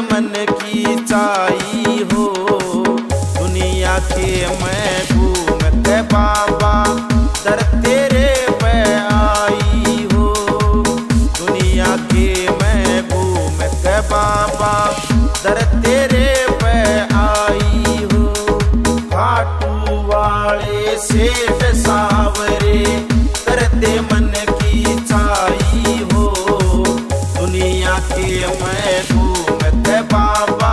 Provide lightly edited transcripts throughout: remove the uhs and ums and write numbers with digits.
मन की चाही हो। दुनिया के मैं घूमते बाबा दर तेरे पे आई हो। दुनिया के मैं घूमते बाबा दर तेरे पे आई हो। खाटू वाले सेठ सावरे करते मन की चाही हो। दुनिया के मैं घूमते बाबा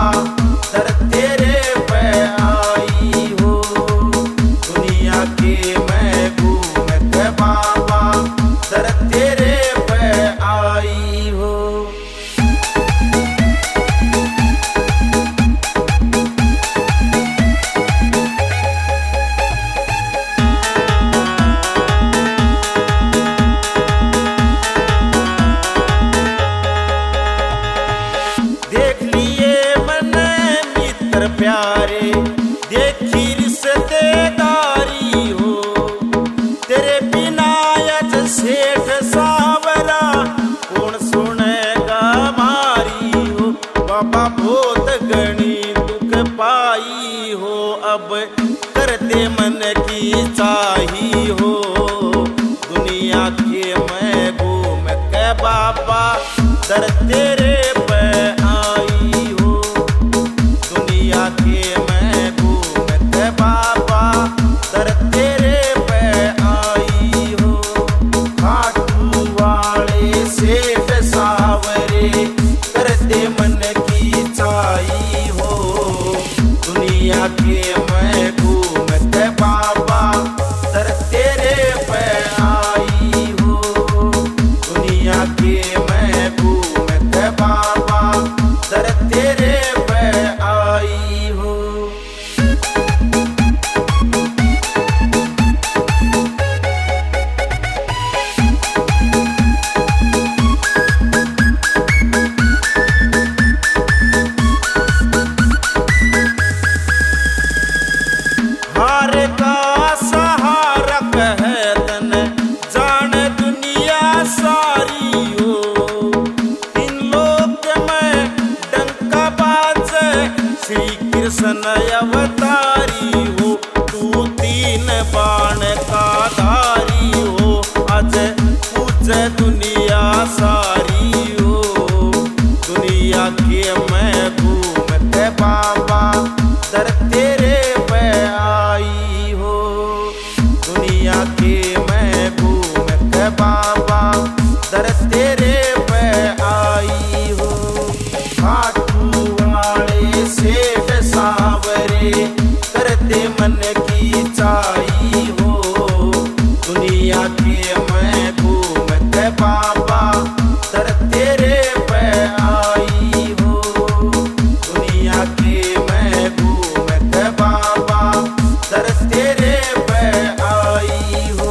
दर तेरे पे आई हो। दुनिया के मैं घूमते बाबा दर तेरे पे आई हो। प्यारे देखी रिश्तेदारी हो। तेरे बिना यज सेठ सावरा कौन सुनेगा मारी हो। बाबा बहुत घनी दुख पाई हो। अब करते मन की चाही हो। दुनिया के मैं घूम के बाबा दर तेरे पे आई हो। दुनिया के मैं घूमते बाबा दर तेरे पे आई हो। खाटू वाले सेठ सावरे करते मन की चाही हो। दुनिया के मैं घूमते बाबा दर तेरे पे आई हो। दुनिया के मैं घूमते बाबा दर तेरे पे आई हो। हार का सहारा है तन जान दुनिया सारी हो। इन लोक में डंका बाज श्री कृष्ण अवतारी हो। तू तीन बाण का धारी हो। आज पूज दुनिया सारी हो। दुनिया के मैं घूमते बाबा दर तेरे पे आई हो। दुनिया के मैं घूमते बाबा दर तेरे पे आई हो। खाटू वाले सेठ सावरे करते मन की चाही हो। दुनिया के मैं घूमते बाबा दर तेरे पे आई हो। दुनिया के मैं घूमते बाबा दर तेरे पे आई हो।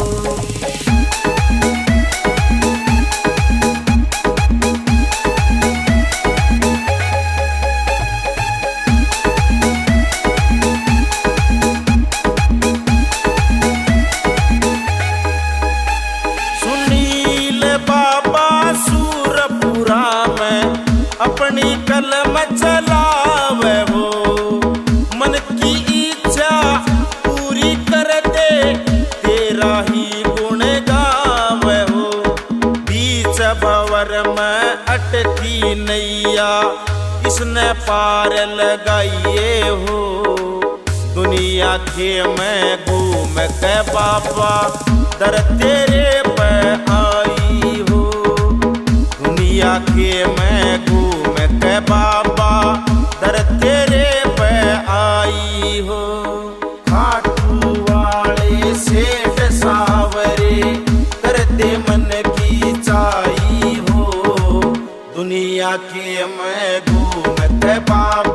सुनील बाबा सूरपुरा में अपनी कलम चलावे हो। मन की इच्छा पूरी कर दे तेरा ही गुण गावे हो। बीच भंवर में अटकी नैया इसने पार लगाइए हो। दुनिया के मैं घूम के बाबा दर तेरे पे आई हो। दुनिया के मैं घूम के बाबा दर तेरे पे आई हो। खाटू वाले सेठ सावरे करते मन की चाही हो। दुनिया के मैं घूमते बाबा